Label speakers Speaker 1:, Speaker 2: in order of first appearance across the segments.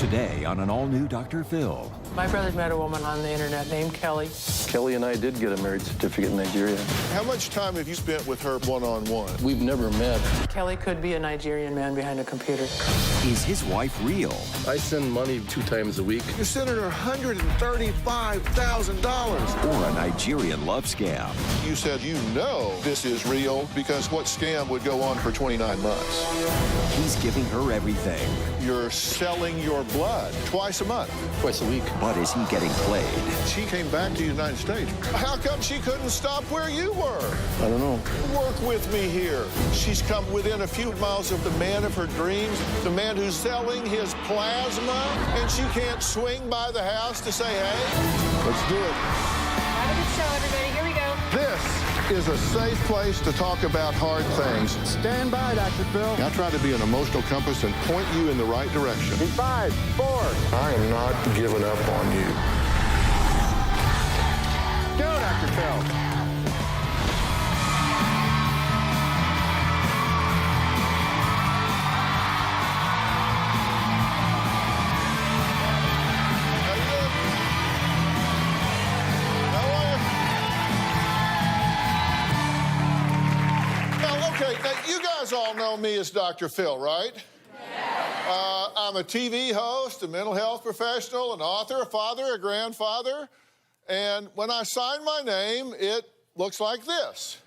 Speaker 1: Today on an all-new Dr. Phil.
Speaker 2: My brother met a woman on the internet named Kelly.
Speaker 3: Kelly and I did get a marriage certificate in Nigeria.
Speaker 4: How much time have you spent with her one-on-one?
Speaker 3: We've never met.
Speaker 2: Kelly could be a Nigerian man behind a computer.
Speaker 1: Is his wife real?
Speaker 3: I send money 2 times a week.
Speaker 4: You sent her $135,000.
Speaker 1: Or a Nigerian love scam?
Speaker 4: You said you know this is real because what scam would go on for 29 months?
Speaker 1: He's giving her everything.
Speaker 4: You're selling your blood twice a month.
Speaker 3: Twice a week.
Speaker 1: But is he getting played?
Speaker 4: She came back to the United States. How come she couldn't stop where you were?
Speaker 3: I don't know.
Speaker 4: Work with me here. She's come within a few miles of the man of her dreams, the man who's selling his plasma, and she can't swing by the house to say, hey? Let's do it.
Speaker 5: Have a good show, everybody. Here we go.
Speaker 4: This is a safe place to talk about hard things.
Speaker 6: Stand by, Dr. Phil.
Speaker 4: I'll try to be an emotional compass and point you in the right direction.
Speaker 6: In 5, 4.
Speaker 4: I am not giving up on you.
Speaker 6: Go, Dr. Phil.
Speaker 4: How you doing? How are you? Now, okay, now you guys all know me as Dr. Phil, right? I'm a TV host, a mental health professional, an author, a father, a grandfather. And when I sign my name, it looks like this.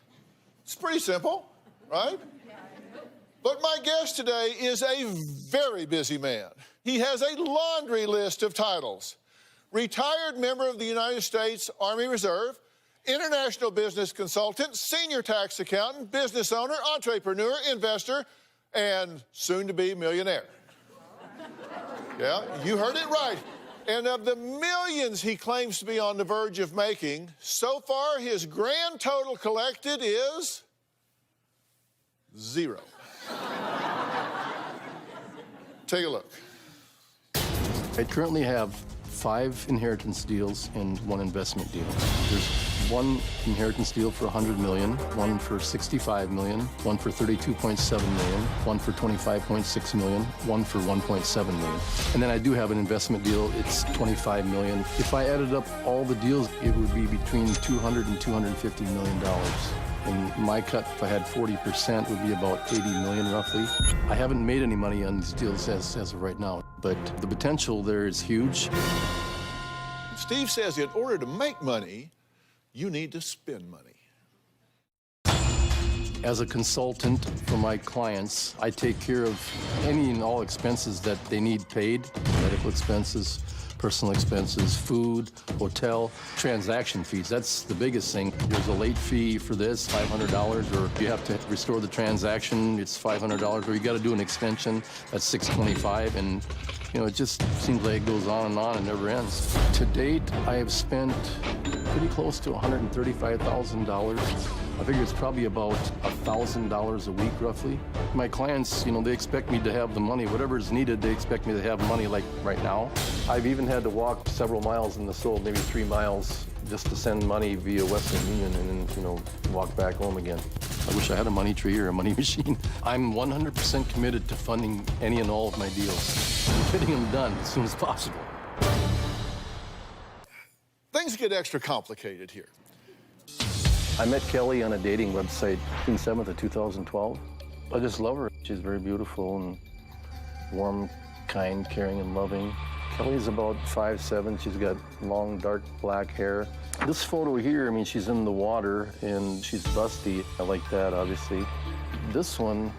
Speaker 4: It's pretty simple, right? But my guest today is a very busy man. He has a laundry list of titles. Retired member of the United States Army Reserve, international business consultant, senior tax accountant, business owner, entrepreneur, investor, and soon-to-be millionaire. Yeah, you heard it right. And of the millions he claims to be on the verge of making, so far his grand total collected is 0. Take a look.
Speaker 3: I currently have 5 inheritance deals and 1 investment deal. There's 1 inheritance deal for $100 million, 1 for $65 million, 1 for $32.7 million, 1 for $25.6 million, 1 for $1.7 million. And then I do have an investment deal. It's $25 million. If I added up all the deals, it would be between $200 and $250 million. And my cut, if I had 40%, would be about $80 million roughly. I haven't made any money on these deals as of right now, but the potential there is huge.
Speaker 4: Steve says in order to make money, you need to spend money.
Speaker 3: As a consultant for my clients, I take care of any and all expenses that they need paid, medical expenses, personal expenses, food, hotel, transaction fees. That's the biggest thing. There's a late fee for this, $500, or you have to restore the transaction, it's $500, or you got to do an extension, that's $625, and you know, it just seems like it goes on and never ends. To date, I have spent pretty close to $135,000. I figure it's probably about $1,000 a week, roughly. My clients, you know, they expect me to have the money. Whatever is needed, they expect me to have money like right now. I've even had to walk several miles in the soul, maybe 3 miles, just to send money via Western Union and then, you know, walk back home again. I wish I had a money tree or a money machine. I'm 100% committed to funding any and all of my deals and getting them done as soon as possible.
Speaker 4: Things get extra complicated here.
Speaker 3: I met Kelly on a dating website June 7th of 2012. I just love her. She's very beautiful and warm, kind, caring, and loving. Kelly's about 5'7". She's got long, dark black hair. This photo here, I mean, she's in the water and she's busty. I like that, obviously. This one,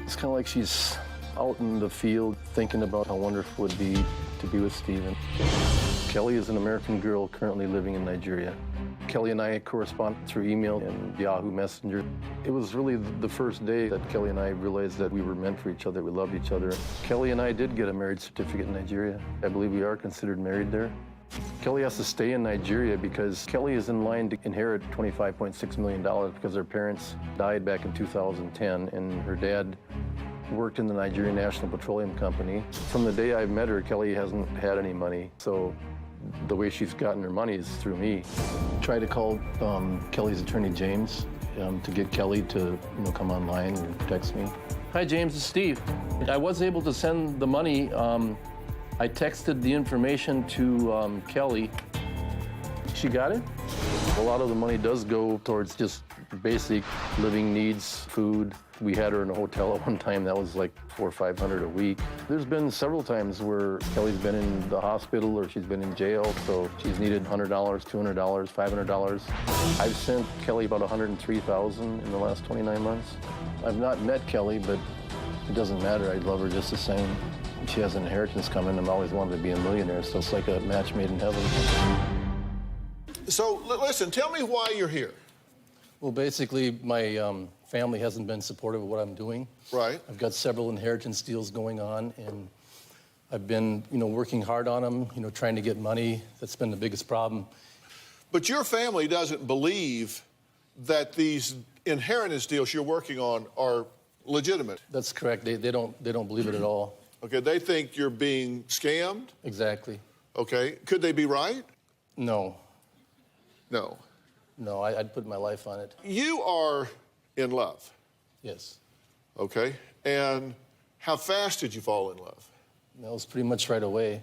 Speaker 3: it's kind of like she's out in the field thinking about how wonderful it would be to be with Steven. Kelly is an American girl currently living in Nigeria. Kelly and I correspond through email and Yahoo Messenger. It was really the first day that Kelly and I realized that we were meant for each other, we loved each other. Kelly and I did get a marriage certificate in Nigeria. I believe we are considered married there. Kelly has to stay in Nigeria because Kelly is in line to inherit $25.6 million because her parents died back in 2010 and her dad worked in the Nigerian National Petroleum Company. From the day I met her, Kelly hasn't had any money, so the way she's gotten her money is through me. Tried to call Kelly's attorney, James, to get Kelly to come online or text me. Hi, James, it's Steve. I was able to send the money I texted the information to Kelly. She got it? A lot of the money does go towards just basic living needs, food. We had her in a hotel at one time that was like $400 or $500 a week. There's been several times where Kelly's been in the hospital or she's been in jail, so she's needed $100, $200, $500. I've sent Kelly about $103,000 in the last 29 months. I've not met Kelly, but it doesn't matter. I love her just the same. She has an inheritance coming. I've always wanted to be a millionaire, so it's like a match made in heaven.
Speaker 4: So, listen, tell me why you're here.
Speaker 3: Well, basically, my family hasn't been supportive of what I'm doing.
Speaker 4: Right.
Speaker 3: I've got several inheritance deals going on, and I've been, working hard on them, trying to get money. That's been the biggest problem.
Speaker 4: But your family doesn't believe that these inheritance deals you're working on are legitimate.
Speaker 3: That's correct. They don't believe it at all.
Speaker 4: Okay, they think you're being scammed?
Speaker 3: Exactly.
Speaker 4: Okay, could they be right?
Speaker 3: No.
Speaker 4: No.
Speaker 3: No, I'd put my life on it.
Speaker 4: You are in love,
Speaker 3: Yes.
Speaker 4: okay? And how fast did you fall in love?
Speaker 3: That was pretty much right away.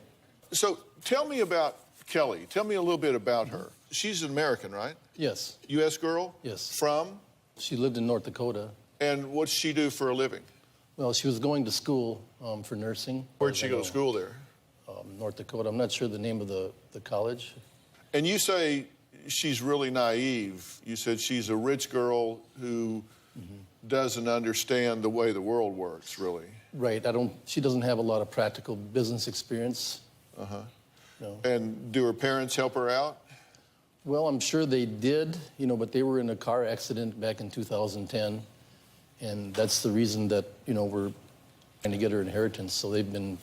Speaker 4: So tell me about Kelly. Tell me a little bit about her. She's an American, right?
Speaker 3: Yes.
Speaker 4: U.S. girl?
Speaker 3: Yes.
Speaker 4: From?
Speaker 3: She lived in North Dakota.
Speaker 4: And what does she do for a living?
Speaker 3: Well, she was going to school for nursing.
Speaker 4: Where'd she go to school there?
Speaker 3: North Dakota. I'm not sure the name of the college.
Speaker 4: And you say she's really naive. You said she's a rich girl who doesn't understand the way the world works, really.
Speaker 3: Right. She doesn't have a lot of practical business experience.
Speaker 4: Uh-huh.
Speaker 3: No.
Speaker 4: And do her parents help her out?
Speaker 3: Well, I'm sure they did, but they were in a car accident back in 2010. And that's the reason that, we're trying to get her inheritance. So they've been,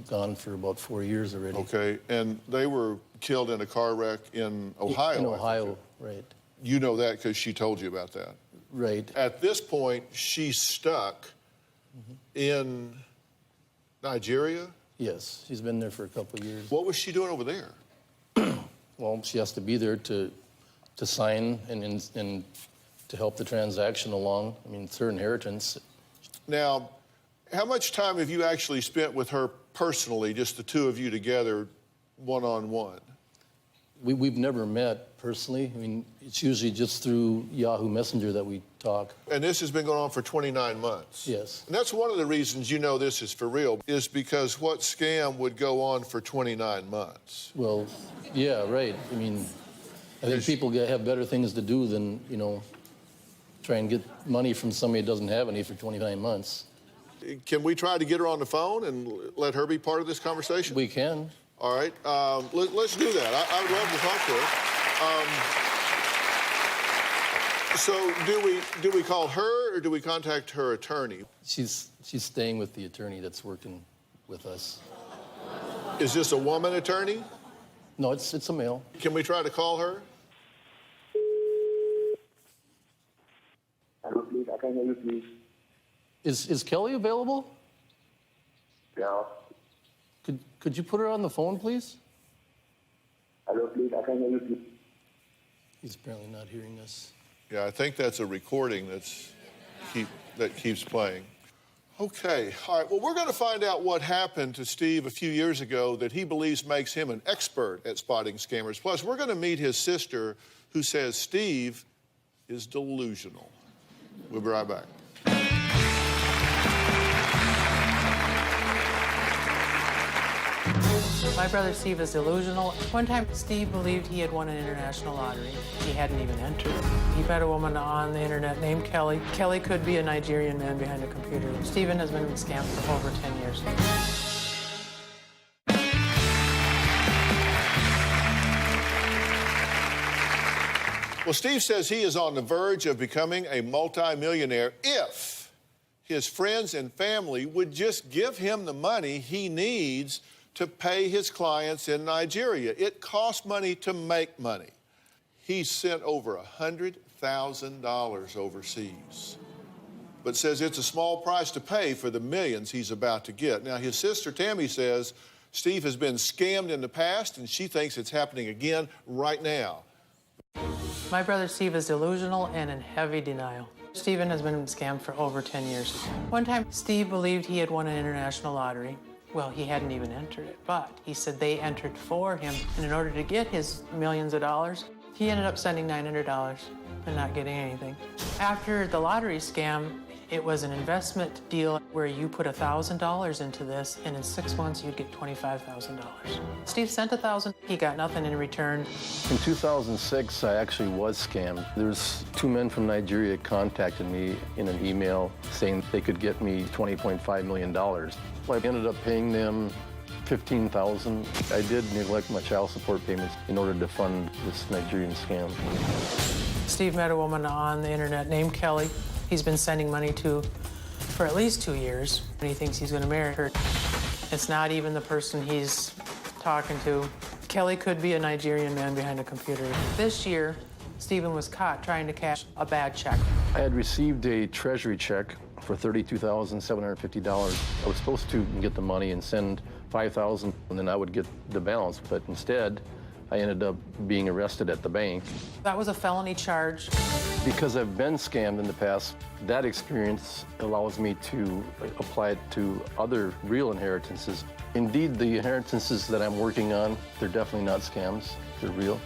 Speaker 3: gone for about 4 years already.
Speaker 4: Okay. And they were killed in a car wreck in Ohio.
Speaker 3: In Ohio, right.
Speaker 4: You know that because she told you about that.
Speaker 3: Right.
Speaker 4: At this point, she's stuck in Nigeria?
Speaker 3: Yes, she's been there for a couple of years.
Speaker 4: What was she doing over there?
Speaker 3: Well, she has to be there to sign and to help the transaction along. I mean, it's her inheritance.
Speaker 4: Now, how much time have you actually spent with her personally, just the two of you together, one-on-one?
Speaker 3: We've never met personally. I mean, it's usually just through Yahoo Messenger that we talk.
Speaker 4: And this has been going on for 29 months?
Speaker 3: Yes.
Speaker 4: And that's one of the reasons you know this is for real, is because what scam would go on for 29 months?
Speaker 3: Well, yeah, right. I mean, I think people have better things to do than, try and get money from somebody that doesn't have any for 29 months.
Speaker 4: Can we try to get her on the phone and let her be part of this conversation?
Speaker 3: We can.
Speaker 4: All right. Let's do that. I would love to talk to her. So do we call her or do we contact her attorney?
Speaker 3: She's staying with the attorney that's working with us.
Speaker 4: Is this a woman attorney?
Speaker 3: No, it's a male.
Speaker 4: Can we try to call her?
Speaker 7: Hello, please. I can hear you, please.
Speaker 3: Is Kelly available?
Speaker 7: Yeah.
Speaker 3: Could you put her on the phone, please?
Speaker 7: Hello, please. I can hear you, please.
Speaker 3: He's apparently not hearing us.
Speaker 4: Yeah, I think that's a recording that keeps playing. Okay, all right. Well, we're going to find out what happened to Steve a few years ago that he believes makes him an expert at spotting scammers. Plus, we're going to meet his sister, who says Steve is delusional. We'll be right back.
Speaker 2: My brother Steve is delusional. One time, Steve believed he had won an international lottery. He hadn't even entered. He met a woman on the internet named Kelly. Kelly could be a Nigerian man behind a computer. Stephen has been scammed for over 10 years.
Speaker 4: Well, Steve says he is on the verge of becoming a multimillionaire if his friends and family would just give him the money he needs to pay his clients in Nigeria. It costs money to make money. He sent over $100,000 overseas, but says it's a small price to pay for the millions he's about to get. Now, his sister Tammy says Steve has been scammed in the past, and she thinks it's happening again right now.
Speaker 2: My brother Steve is delusional and in heavy denial. Stephen has been scammed for over 10 years. One time, Steve believed he had won an international lottery. Well, he hadn't even entered it, but he said they entered for him. And in order to get his millions of dollars, he ended up sending $900 and not getting anything. After the lottery scam, it was an investment deal where you put $1,000 into this, and in 6 months, you'd get $25,000. Steve sent $1,000. He got nothing in return.
Speaker 3: In 2006, I actually was scammed. There's 2 men from Nigeria contacted me in an email saying they could get me $20.5 million. I ended up paying them $15,000. I did neglect my child support payments in order to fund this Nigerian scam.
Speaker 2: Steve met a woman on the internet named Kelly. He's been sending money to for at least 2 years, and he thinks he's going to marry her. It's not even the person he's talking to. Kelly could be a Nigerian man behind a computer. This year, Stephen was caught trying to cash a bad check.
Speaker 3: I had received a treasury check for $32,750. I was supposed to get the money and send $5,000, and then I would get the balance, but instead, I ended up being arrested at the bank.
Speaker 2: That was a felony charge.
Speaker 3: Because I've been scammed in the past, that experience allows me to apply it to other real inheritances. Indeed, the inheritances that I'm working on, they're definitely not scams, they're real.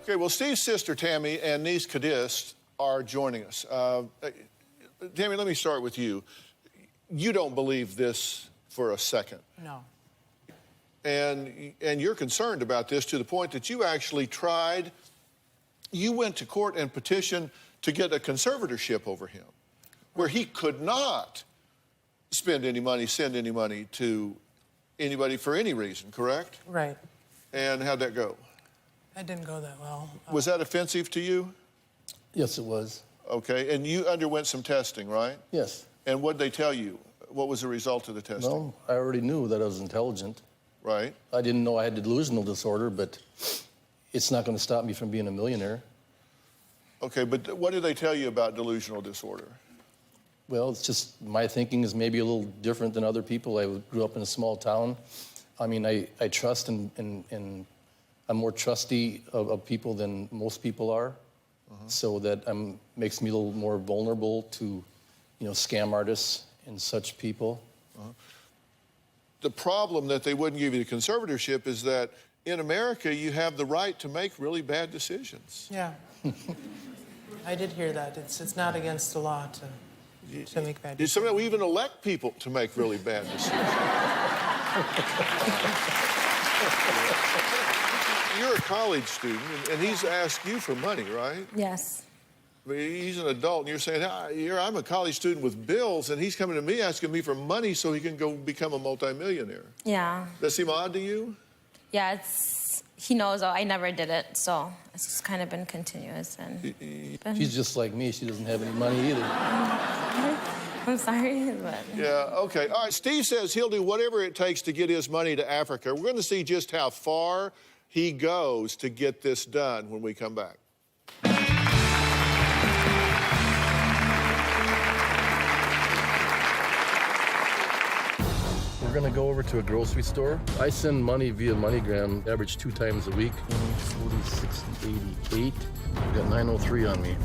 Speaker 4: Okay, well, Steve's sister Tammy and niece Kadis are joining us. Tammy, let me start with you. You don't believe this for a second.
Speaker 2: No.
Speaker 4: And you're concerned about this to the point that you actually you went to court and petitioned to get a conservatorship over him, where he could not spend any money, send any money to anybody for any reason, correct?
Speaker 2: Right.
Speaker 4: And how'd that go?
Speaker 2: That didn't go that well.
Speaker 4: Was that offensive to you?
Speaker 3: Yes, it was.
Speaker 4: Okay, and you underwent some testing, right?
Speaker 3: Yes.
Speaker 4: And what'd they tell you? What was the result of the testing?
Speaker 3: Well, I already knew that I was intelligent.
Speaker 4: Right.
Speaker 3: I didn't know I had delusional disorder, but it's not going to stop me from being a millionaire.
Speaker 4: Okay, but what did they tell you about delusional disorder?
Speaker 3: Well, it's just my thinking is maybe a little different than other people. I grew up in a small town. I mean, I trust and I'm more trusty of people than most people are. So that makes me a little more vulnerable to, scam artists and such people.
Speaker 4: The problem that they wouldn't give you the conservatorship is that in America, you have the right to make really bad decisions.
Speaker 2: Yeah. I did hear that. It's not against the law to make bad decisions.
Speaker 4: Sometimes we even elect people to make really bad decisions. You're a college student, and he's asked you for money, right?
Speaker 5: Yes.
Speaker 4: I mean, he's an adult, and you're saying, I'm a college student with bills, and he's coming to me asking me for money so he can go become a multimillionaire.
Speaker 5: Yeah.
Speaker 4: Does that seem odd to you?
Speaker 5: Yeah, he knows I never did it, so it's just kind of been continuous. And
Speaker 3: She's just like me. She doesn't have any money either.
Speaker 5: I'm sorry, but...
Speaker 4: Yeah, okay. All right, Steve says he'll do whatever it takes to get his money to Africa. We're going to see just how far he goes to get this done when we come back.
Speaker 3: We're going to go over to a grocery store. I send money via MoneyGram, average 2 times a week. 40, 60, 88. I've got 903 on me.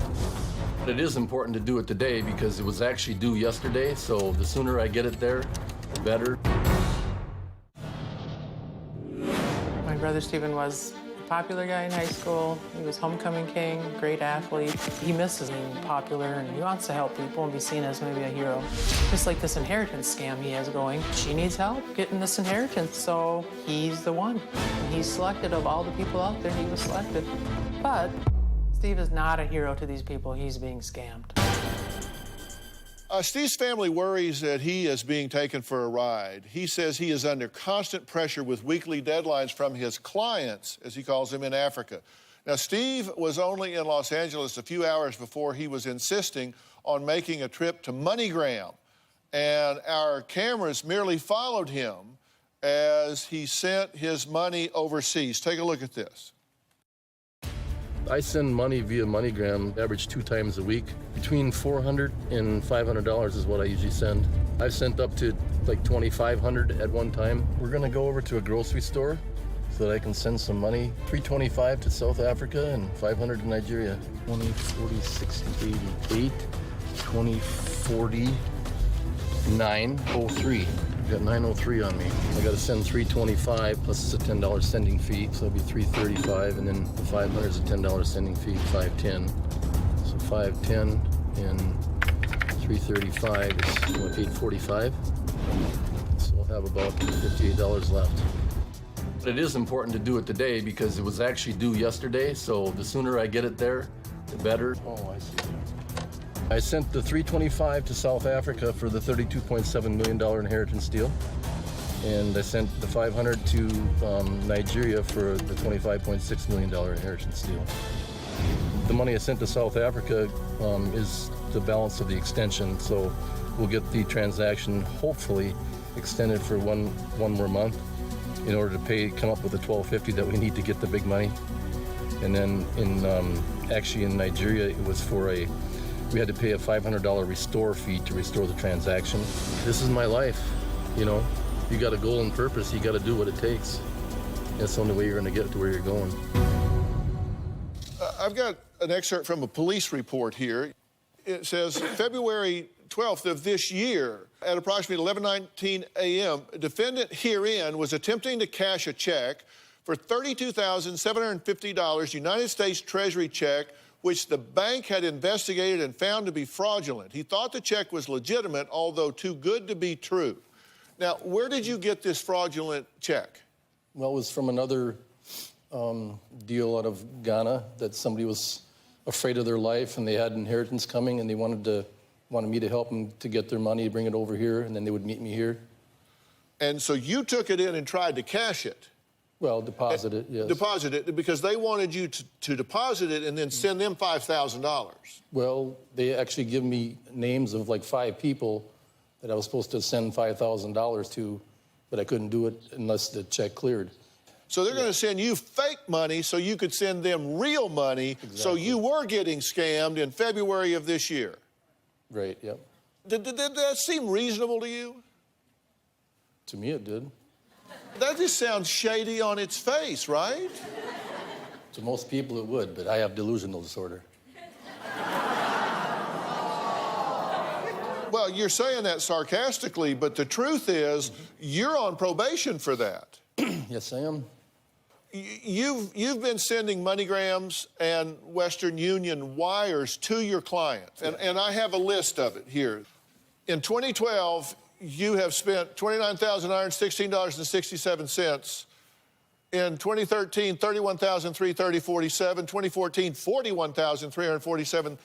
Speaker 3: But it is important to do it today because it was actually due yesterday, so the sooner I get it there, the better.
Speaker 2: My brother Stephen was a popular guy in high school. He was homecoming king, great athlete. He misses being popular, and he wants to help people and be seen as maybe a hero. Just like this inheritance scam he has going. She needs help getting this inheritance, so he's the one. He's selected of all the people out there, he was selected. But Steve is not a hero to these people. He's being scammed.
Speaker 4: Steve's family worries that he is being taken for a ride. He says he is under constant pressure with weekly deadlines from his clients, as he calls them, in Africa. Now, Steve was only in Los Angeles a few hours before he was insisting on making a trip to MoneyGram. And our cameras merely followed him as he sent his money overseas. Take a look at this.
Speaker 3: I send money via MoneyGram, average 2 times a week. Between $400 and $500 is what I usually send. I've sent up to like $2,500 at one time. We're gonna go over to a grocery store so that I can send some money. $325 to South Africa and $500 to Nigeria. 20, 40, 60, 88, 20, 40, 903. Got 903 on me. I got to send 325 plus it's a $10 sending fee, so it'll be 335, and then the 500 is a $10 sending fee, 510. So 510 and 335 is what, 845. So we'll have about $58 left. But it is important to do it today because it was actually due yesterday, so the sooner I get it there, the better. Oh, I see. I sent the 325 to South Africa for the $32.7 million inheritance deal. And I sent the 500 to Nigeria for the $25.6 million inheritance deal. The money I sent to South Africa is the balance of the extension, so we'll get the transaction hopefully extended for one more month in order to come up with the $1250 that we need to get the big money. And then actually in Nigeria, it was we had to pay a $500 restore fee to restore the transaction. This is my life, you know. You got a goal and purpose, you got to do what it takes. That's the only way you're going to get to where you're going.
Speaker 4: I've got an excerpt from a police report here. It says, February 12th of this year, at approximately 11:19 a.m., a defendant herein was attempting to cash a check for $32,750, United States Treasury check, which the bank had investigated and found to be fraudulent. He thought the check was legitimate, although too good to be true. Now, where did you get this fraudulent check?
Speaker 3: Well, it was from another deal out of Ghana that somebody was afraid of their life and they had inheritance coming and they wanted me to help them to get their money, bring it over here, and then they would meet me here.
Speaker 4: And so you took it in and tried to cash it?
Speaker 3: Well, deposit it, yes.
Speaker 4: Deposit it because they wanted you to deposit it and then send them $5,000.
Speaker 3: Well, they actually give me names of like 5 people that I was supposed to send $5,000 to, but I couldn't do it unless the check cleared.
Speaker 4: So they're going to send you fake money so you could send them real money. Exactly. So you were getting scammed in February of this year.
Speaker 3: Right, yep.
Speaker 4: Did that seem reasonable to you?
Speaker 3: To me, it did.
Speaker 4: That just sounds shady on its face, right?
Speaker 3: To most people, it would, but I have delusional disorder.
Speaker 4: Well, you're saying that sarcastically, but the truth is you're on probation for that.
Speaker 3: Yes, I am.
Speaker 4: You've been sending MoneyGrams and Western Union wires to your clients, and I have a list of it here. In 2012, you have spent $29,916.67. In 2013, $31,330.47. 2014, $41,347.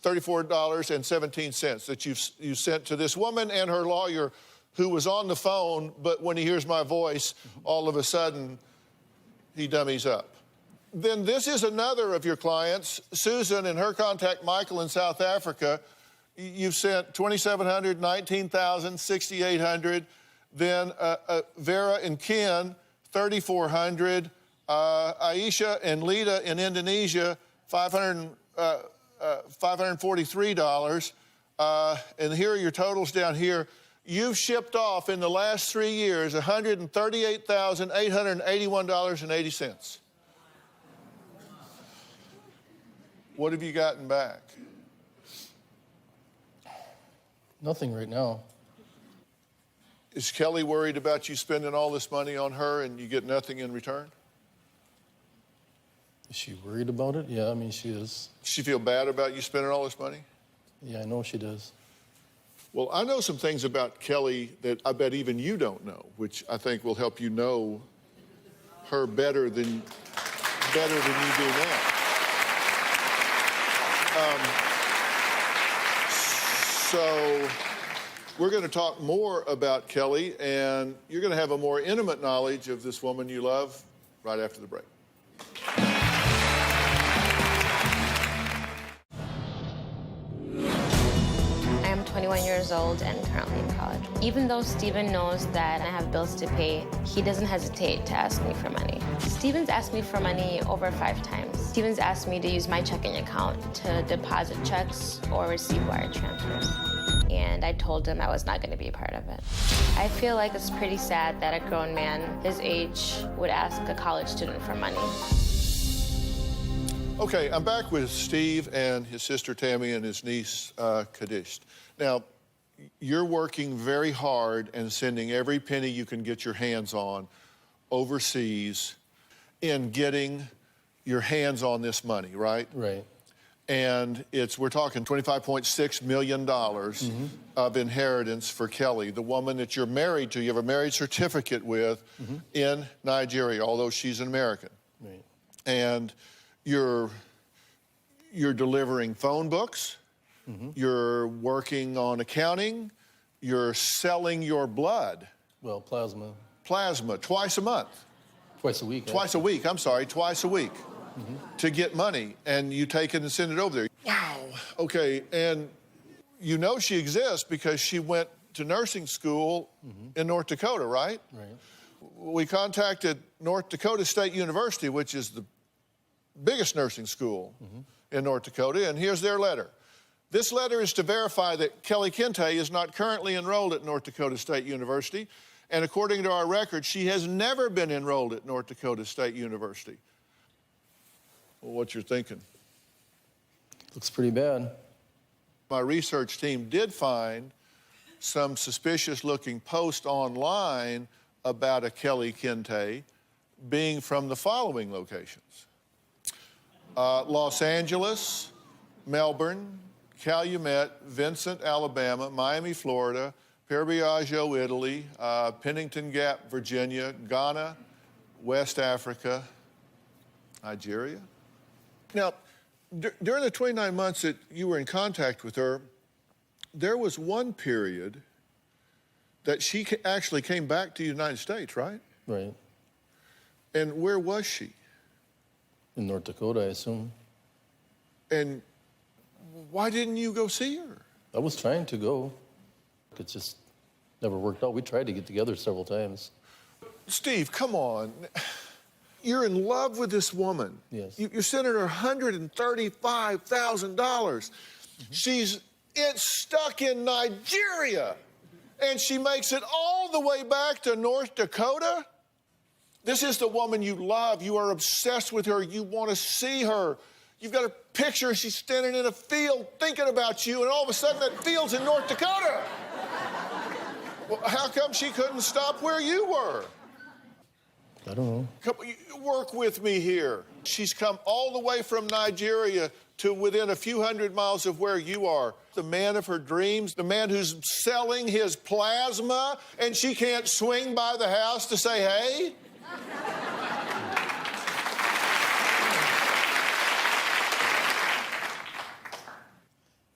Speaker 4: $34.17 that you sent to this woman and her lawyer who was on the phone, but when he hears my voice, all of a sudden, he dummies up. Then this is another of your clients, Susan, and her contact, Michael, in South Africa. You've sent $2,700, $19,000, $6,800. Then Vera and Ken, $3,400. Aisha and Lita in Indonesia, $543. And here are your totals down here. You've shipped off in the last 3 years $138,881.80. What have you gotten back?
Speaker 3: Nothing right now.
Speaker 4: Is Kelly worried about you spending all this money on her and you get nothing in return?
Speaker 3: Is she worried about it? Yeah, I mean, she is.
Speaker 4: Does she feel bad about you spending all this money?
Speaker 3: Yeah, I know she does.
Speaker 4: Well, I know some things about Kelly that I bet even you don't know, which I think will help you know her better than you do now. So we're going to talk more about Kelly, and you're going to have a more intimate knowledge of this woman you love right after the break.
Speaker 5: I am 21 years old and currently in college. Even though Steven knows that I have bills to pay, he doesn't hesitate to ask me for money. Steven's asked me for money over 5 times. Steven's asked me to use my checking account to deposit checks or receive wire transfers. And I told him I was not going to be a part of it. I feel like it's pretty sad that a grown man his age would ask a college student for money.
Speaker 4: Okay, I'm back with Steve and his sister Tammy and his niece Kadisht. Now, you're working very hard and sending every penny you can get your hands on overseas in getting your hands on this money, right?
Speaker 3: Right.
Speaker 4: And we're talking $25.6 million of inheritance for Kelly, the woman that you're married to, you have a marriage certificate with in Nigeria, although she's an American.
Speaker 3: Right.
Speaker 4: And you're delivering phone books, you're working on accounting, you're selling your blood.
Speaker 3: Well, plasma.
Speaker 4: Plasma, twice a month.
Speaker 3: Twice a week.
Speaker 4: Twice a week, twice a week. To get money, and you take it and send it over there. Wow. Okay, and you know she exists because she went to nursing school in North Dakota, right?
Speaker 3: Right.
Speaker 4: We contacted North Dakota State University, which is the biggest nursing school in North Dakota, and here's their letter. This letter is to verify that Kelly Kente is not currently enrolled at North Dakota State University, and according to our record, she has never been enrolled at North Dakota State University. Well, what you're thinking?
Speaker 3: Looks pretty bad.
Speaker 4: My research team did find some suspicious-looking posts online about a Kelly Kente being from the following locations. Los Angeles, Melbourne, Calumet, Vincent, Alabama, Miami, Florida, Perbiaggio, Italy, Pennington Gap, Virginia, Ghana, West Africa, Nigeria. Now, during the 29 months that you were in contact with her, there was one period that she actually came back to the United States, right?
Speaker 3: Right.
Speaker 4: And where was she?
Speaker 3: In North Dakota, I assume.
Speaker 4: And why didn't you go see her?
Speaker 3: I was trying to go. It just never worked out. We tried to get together several times.
Speaker 4: Steve, come on. You're in love with this woman.
Speaker 3: Yes.
Speaker 4: You sent her $135,000. It's stuck in Nigeria, and she makes it all the way back to North Dakota. This is the woman you love. You are obsessed with her. You want to see her. You've got a picture. She's standing in a field thinking about you, and all of a sudden that field's in North Dakota. Well, how come she couldn't stop where you were?
Speaker 3: I don't know.
Speaker 4: Come, work with me here. She's come all the way from Nigeria to within a few hundred miles of where you are. The man of her dreams, the man who's selling his plasma, and she can't swing by the house to say, hey?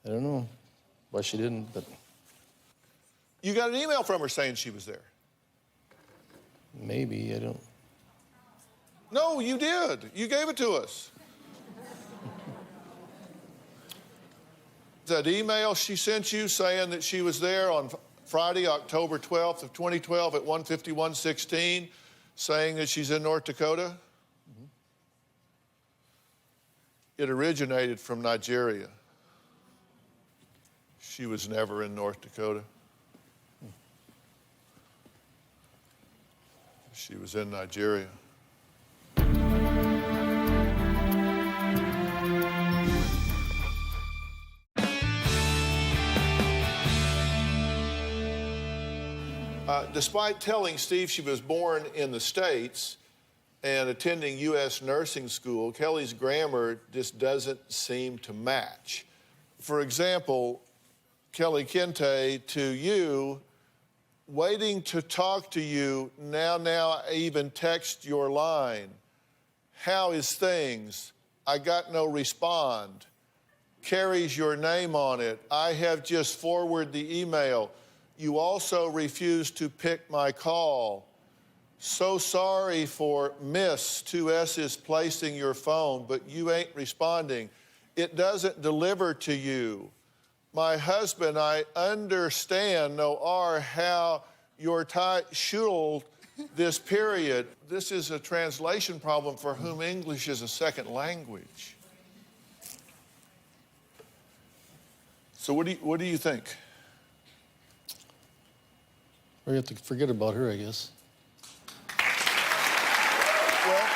Speaker 3: I don't know why she didn't, but
Speaker 4: You got an email from her saying she was there.
Speaker 3: maybe, I don't.
Speaker 4: No, you did. You gave it to us. That email she sent you saying that she was there on Friday, October 12th of 2012 at 1:51:16, saying that she's in North Dakota. It originated from Nigeria. She was never in North Dakota. She was in Nigeria. Despite telling Steve she was born in the States and attending U.S. nursing school, Kelly's grammar just doesn't seem to match. For example, Kelly Kente, to you, waiting to talk to you, now, I even text your line. How is things? I got no respond. Carries your name on it. I have just forwarded the email. You also refused to pick my call. So sorry for miss, 2 S's placing your phone, but you ain't responding. It doesn't deliver to you. My husband, I understand, no R, how you're scheduled this period. This is a translation problem for whom English is a second language. So what do you think?
Speaker 3: We have to forget about her, I guess.
Speaker 4: Well,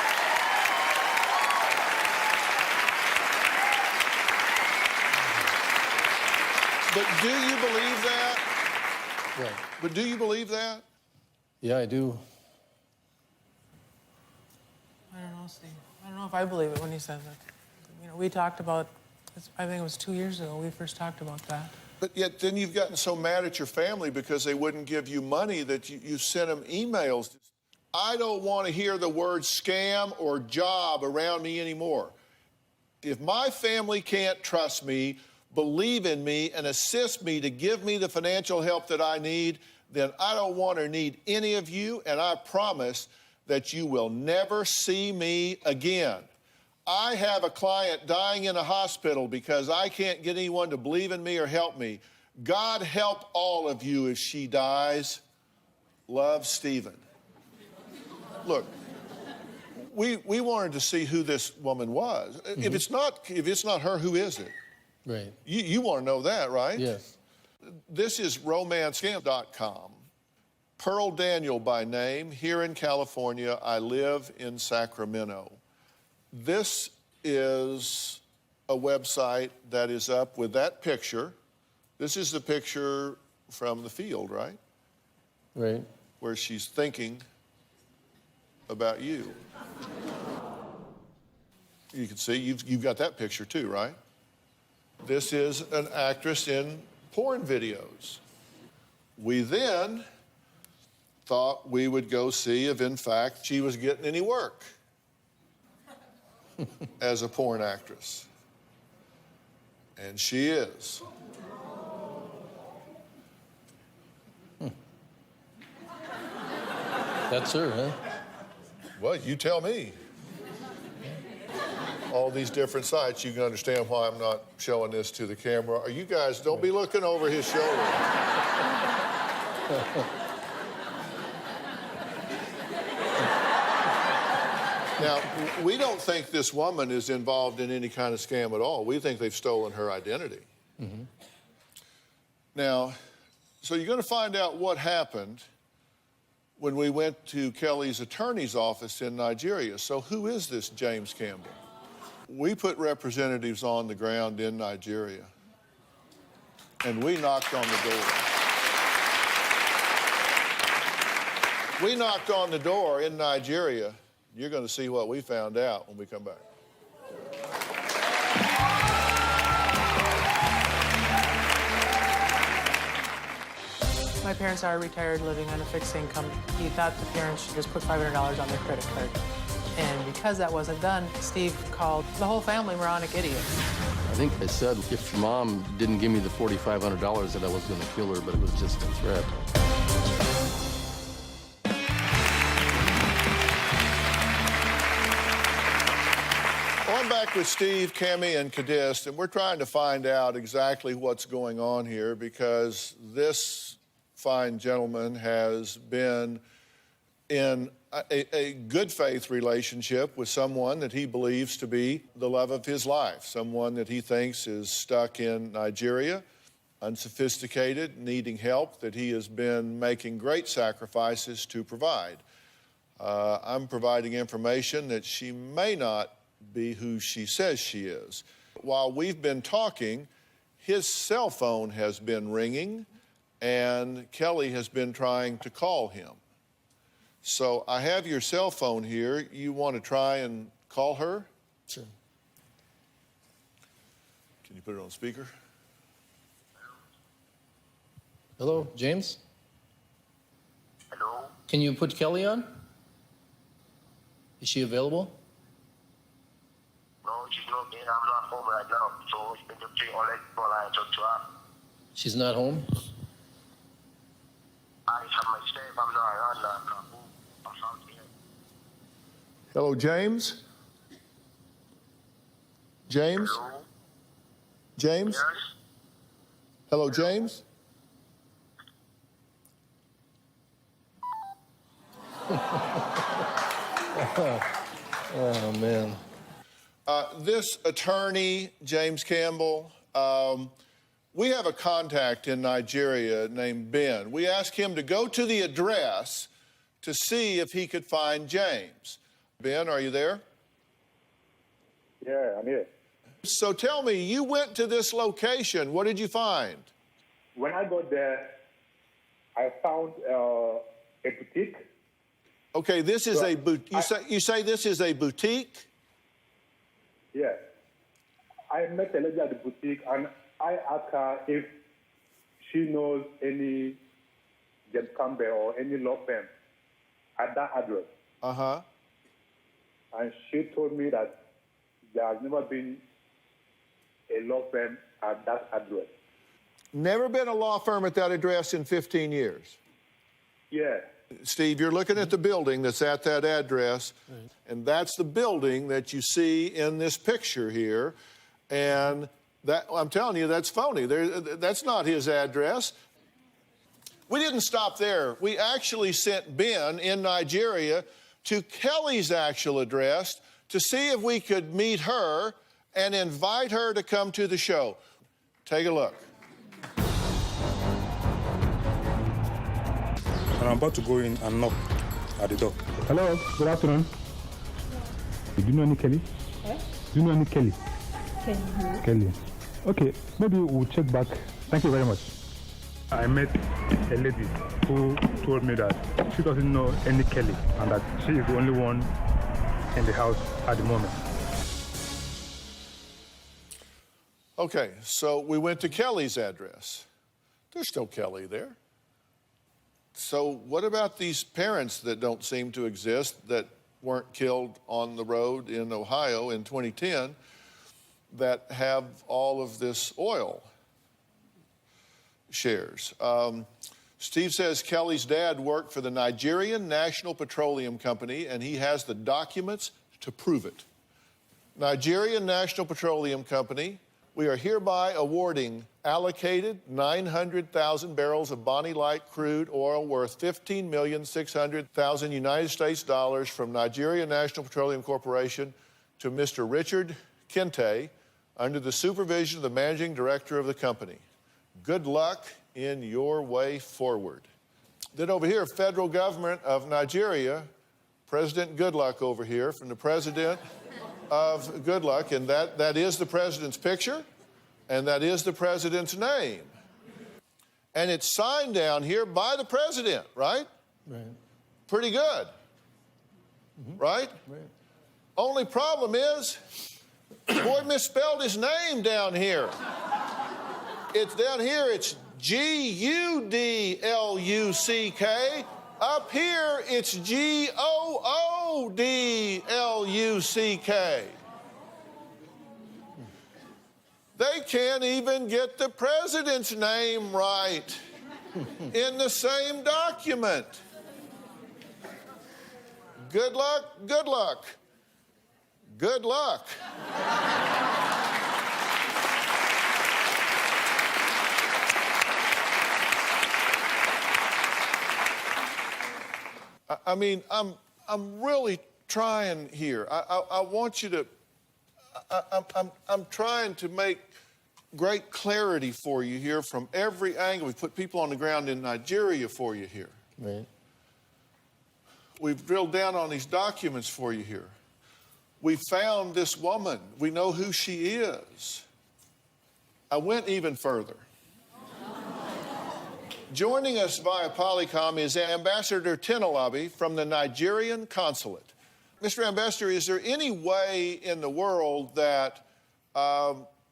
Speaker 4: but do you believe that?
Speaker 3: Right.
Speaker 4: But do you believe that?
Speaker 3: Yeah, I do.
Speaker 2: I don't know, Steve. I don't know if I believe it when he says it. You know, we talked about, I think it was 2 years ago, we first talked about that.
Speaker 4: But yet then you've gotten so mad at your family because they wouldn't give you money that you sent them emails. I don't want to hear the word scam or job around me anymore. If my family can't trust me, believe in me, and assist me to give me the financial help that I need, then I don't want or need any of you, and I promise that you will never see me again. I have a client dying in a hospital because I can't get anyone to believe in me or help me. God help all of you if she dies. Love, Stephen. Look, we wanted to see who this woman was. If it's not her, who is it?
Speaker 3: Right.
Speaker 4: You want to know that, right?
Speaker 3: Yes.
Speaker 4: This is romancescam.com. Pearl Daniel by name, here in California. I live in Sacramento. This is a website that is up with that picture. This is the picture from the field, right?
Speaker 3: Right.
Speaker 4: Where she's thinking about you. You can see, you've got that picture too, right? This is an actress in porn videos. We then thought we would go see if, in fact, she was getting any work as a porn actress. And she is.
Speaker 3: That's her, huh?
Speaker 4: Well, you tell me. All these different sites, you can understand why I'm not showing this to the camera. Are you guys, don't be looking over his shoulder. Now, we don't think this woman is involved in any kind of scam at all. We think they've stolen her identity. Mm-hmm. Now, so you're going to find out what happened when we went to Kelly's attorney's office in Nigeria. So who is this James Campbell? We put representatives on the ground in Nigeria, and we knocked on the door. We knocked on the door in Nigeria. You're going to see what we found out when we come back.
Speaker 2: My parents are retired, living on a fixed income. He thought the parents should just put $500 on their credit card. And because that wasn't done, Steve called the whole family moronic idiots.
Speaker 3: I think I said if your mom didn't give me the $4,500 that I was going to kill her, but it was just a threat.
Speaker 4: Well, I'm back with Steve, Cammie, and Kadist, and we're trying to find out exactly what's going on here because this fine gentleman has been in a good faith relationship with someone that he believes to be the love of his life, someone that he thinks is stuck in Nigeria, unsophisticated, needing help, that he has been making great sacrifices to provide. I'm providing information that she may not be who she says she is. While we've been talking, his cell phone has been ringing, and Kelly has been trying to call him. So I have your cell phone here. You want to try and call her?
Speaker 3: Sure.
Speaker 4: Can you put it on speaker?
Speaker 3: Hello, James?
Speaker 7: Hello?
Speaker 3: Can you put Kelly on? Is she available?
Speaker 7: No, she's not there. I'm not home right now. So it's been to play all that while I talk to her.
Speaker 3: She's not home?
Speaker 7: I have my step. I'm not around now. I'm out here.
Speaker 4: Hello, James? James?
Speaker 7: Hello?
Speaker 4: James?
Speaker 7: Yes?
Speaker 4: Hello, James?
Speaker 3: Oh, man.
Speaker 4: This attorney, James Campbell, we have a contact in Nigeria named Ben. We asked him to go to the address to see if he could find James. Ben, are you there?
Speaker 7: Yeah, I'm here.
Speaker 4: So tell me, you went to this location. What did you find?
Speaker 7: When I got there,
Speaker 8: I found a boutique.
Speaker 4: Okay, this is a you say this is a boutique?
Speaker 8: Yes. I met a lady at the boutique, and I asked her if she knows any James Campbell or any law firm at that address.
Speaker 4: Uh-huh.
Speaker 8: And she told me that there has never been a law firm at that address.
Speaker 4: Never been a law firm at that address in 15 years?
Speaker 8: Yeah.
Speaker 4: Steve, you're looking at the building that's at that address, and that's the building that you see in this picture here. And that, I'm telling you, that's phony. That's not his address. We didn't stop there. We actually sent Ben in Nigeria to Kelly's actual address to see if we could meet her and invite her to come to the show. Take a look.
Speaker 9: And I'm about to go in and knock at the door.
Speaker 10: Hello, good afternoon. Do you know any Kelly?
Speaker 11: What?
Speaker 10: Do you know any Kelly?
Speaker 11: Kelly.
Speaker 10: Kelly. Okay, maybe we'll check back. Thank you very much. I met a lady who told me that she doesn't know any Kelly and that she is the only one in the house at the moment.
Speaker 4: Okay, so we went to Kelly's address. There's no Kelly there. So what about these parents that don't seem to exist that weren't killed on the road in Ohio in 2010 that have all of this oil shares? Steve says Kelly's dad worked for the Nigerian National Petroleum Company, and he has the documents to prove it. Nigerian National Petroleum Company, we are hereby awarding allocated 900,000 barrels of Bonnie Light crude oil worth $15,600,000 United States dollars from Nigeria National Petroleum Corporation to Mr. Richard Kente under the supervision of the managing director of the company. Good luck in your way forward. Then over here, federal government of Nigeria, President Goodluck over here from the president of Goodluck, and that is the president's picture, and that is the president's name. And it's signed down here by the president, right?
Speaker 3: Right.
Speaker 4: Pretty good, right?
Speaker 3: Right.
Speaker 4: Only problem is, boy misspelled his name down here. It's down here, it's G-U-D-L-U-C-K. Up here, it's G-O-O-D-L-U-C-K. They can't even get the president's name right in the same document. Good luck, good luck. Good luck. I mean, I'm really trying here. I want you to. I'm trying to make great clarity for you here from every angle. We've put people on the ground in Nigeria for you here.
Speaker 3: Right.
Speaker 4: We've drilled down on these documents for you here. We found this woman. We know who she is. I went even further. Joining us via Polycom is Ambassador Tinalabi from the Nigerian consulate. Mr. Ambassador, is there any way in the world that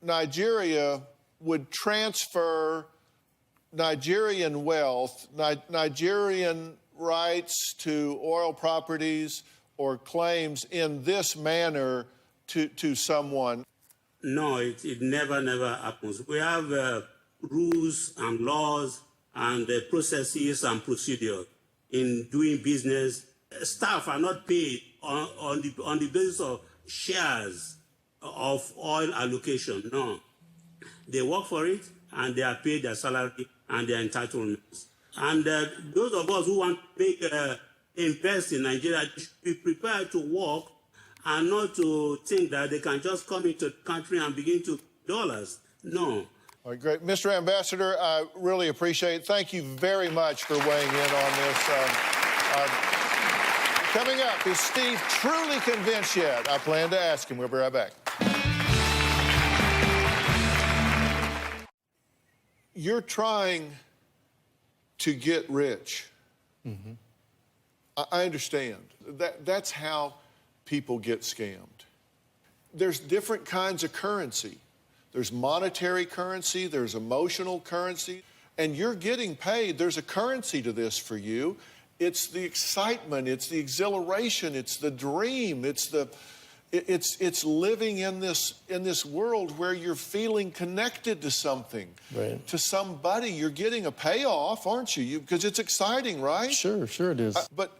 Speaker 4: Nigeria would transfer Nigerian wealth, Nigerian rights to oil properties or claims in this manner to someone?
Speaker 12: No, it never happens. We have rules and laws and processes and procedures in doing business. Staff are not paid on the basis of shares of oil allocation. No. They work for it, and they are paid their salary and their entitlements. And those of us who want to invest in Nigeria should be prepared to work and not to think that they can just come into the country and begin to dollars. No.
Speaker 4: All right, great. Mr. Ambassador, I really appreciate it. Thank you very much for weighing in on this. Coming up, is Steve truly convinced yet? I plan to ask him. We'll be right back. You're trying to get rich. I understand. That's how people get scammed. There's different kinds of currency. There's monetary currency, there's emotional currency, and you're getting paid. There's a currency to this for you. It's the excitement, it's the exhilaration, it's the dream, it's living in this world where you're feeling connected to something,
Speaker 3: Right.
Speaker 4: to somebody. You're getting a payoff, aren't you? Because it's exciting, right?
Speaker 3: Sure it is.
Speaker 4: But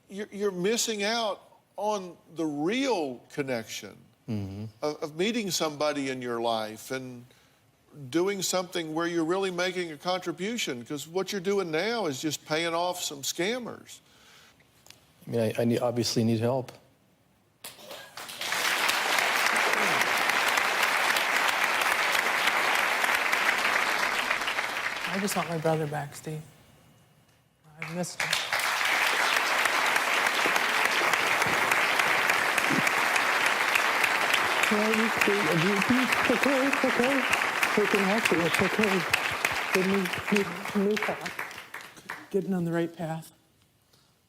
Speaker 4: you're missing out on the real connection of meeting somebody in your life and doing something where you're really making a contribution, because what you're doing now is just paying off some scammers.
Speaker 3: I mean, I obviously need help.
Speaker 2: I just want my brother back, Steve. I missed him.
Speaker 11: It's okay. We can help you. It's okay. New path.
Speaker 2: Getting on the right path.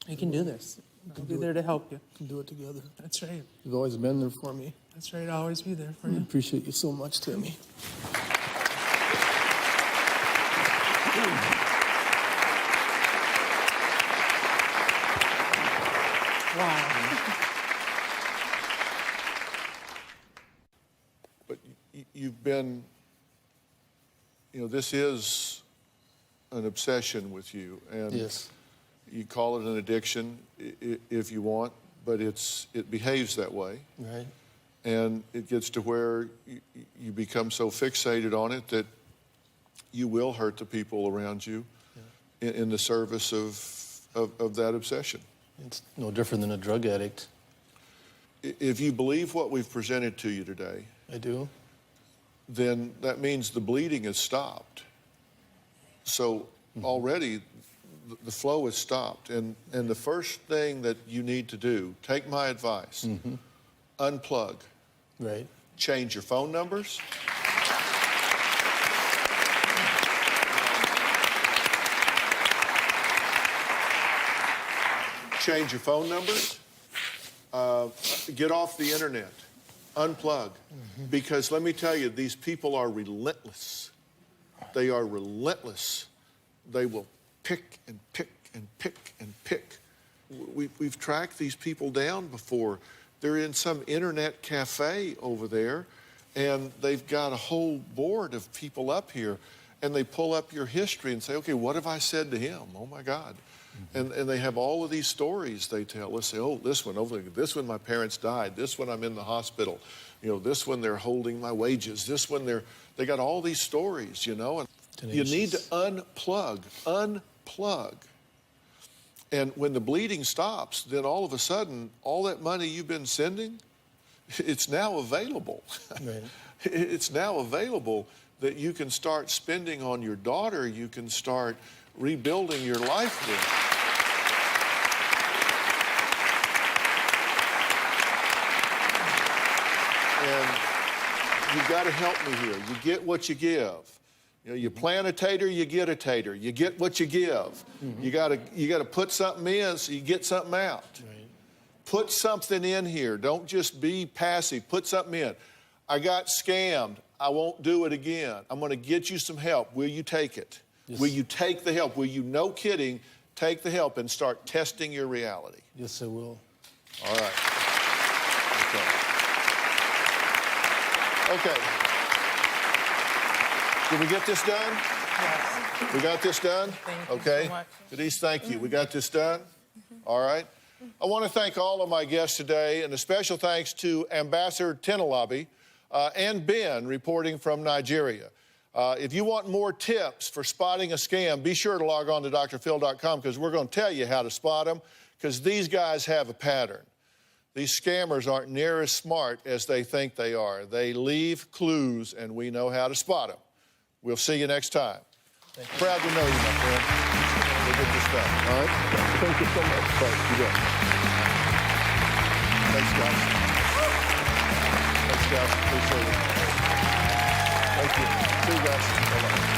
Speaker 2: You can do this. I'll be there to help you.
Speaker 11: We can do it together.
Speaker 2: That's right.
Speaker 11: You've always been there for me.
Speaker 2: That's right. I'll always be there for
Speaker 11: I
Speaker 2: you.
Speaker 11: appreciate you so much, Timmy.
Speaker 2: Wow.
Speaker 4: But you've been, this is an obsession with you. And
Speaker 3: Yes.
Speaker 4: you call it an addiction if you want, but it behaves that way.
Speaker 3: Right.
Speaker 4: And it gets to where you become so fixated on it that you will hurt the people around you in the service of that obsession.
Speaker 3: It's no different than a drug addict.
Speaker 4: If you believe what we've presented to you today,
Speaker 3: I do.
Speaker 4: then that means the bleeding has stopped. So already the flow has stopped. And the first thing that you need to do, take my advice, unplug.
Speaker 3: Right.
Speaker 4: Change your phone numbers. Change your phone numbers. Get off the internet. Unplug. Because let me tell you, these people are relentless. They are relentless. They will pick and pick and pick and pick. We've tracked these people down before. They're in some internet cafe over there, and they've got a whole board of people up here, and they pull up your history and say, okay, what have I said to him? Oh, my God. And they have all of these stories they tell. Let's say, oh, this one my parents died. This one I'm in the hospital. This one they're holding my wages. This one they got all these stories, And you need to unplug. And when the bleeding stops, then all of a sudden, all that money you've been sending, it's now available.
Speaker 3: Right.
Speaker 4: It's now available that you can start spending on your daughter. You can start rebuilding your life with. And you've got to help me here. You get what you give. You plant a tater, you get a tater. You get what you give. You got to put something in so you get something out.
Speaker 3: Right.
Speaker 4: Put something in here. Don't just be passive. Put something in. I got scammed. I won't do it again. I'm going to get you some help. Will you take it?
Speaker 3: Yes.
Speaker 4: Will you take the help? Will you, no kidding, take the help and start testing your reality?
Speaker 3: Yes, I will.
Speaker 4: All right. Okay. Did we get this done?
Speaker 2: Yes.
Speaker 4: We got this done?
Speaker 2: Thank you
Speaker 4: Okay.
Speaker 2: so much.
Speaker 4: Denise, thank you. We got this done? All right. I want to thank all of my guests today, and a special thanks to Ambassador Tinalabi and Ben reporting from Nigeria. If you want more tips for spotting a scam, be sure to log on to drphil.com, because we're going to tell you how to spot them, because these guys have a pattern. These scammers aren't near as smart as they think they are. They leave clues, and we know how to spot them. We'll see you next time. Proud to know you, my friend. We'll get this done. All right? Thank you so much. Right, you bet. Thanks, guys. Thanks, guys. Appreciate it. Thank you. See you guys. Bye-bye.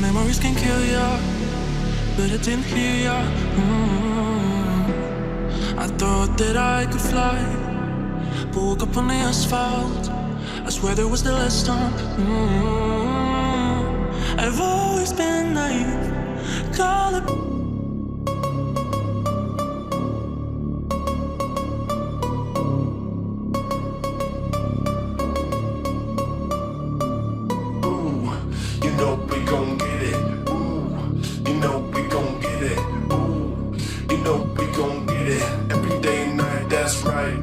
Speaker 13: Memories can kill ya, but I didn't hear ya. I thought that I could fly, but woke up on the asphalt. I swear there was the last time. I've always been naive. Call it.
Speaker 14: You know we gon' get it. Ooh, you know we gon' get it. Ooh, you know we gon' get it. Every day and night, that's right.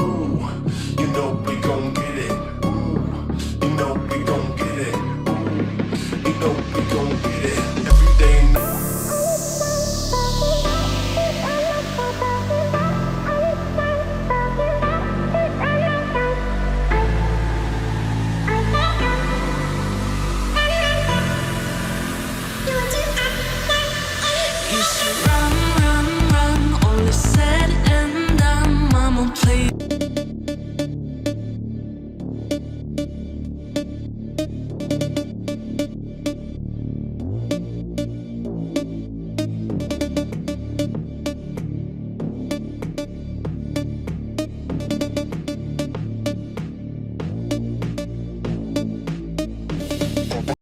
Speaker 14: Ooh, you know we gon' get it. Ooh, you know we gon' get it. Ooh, you know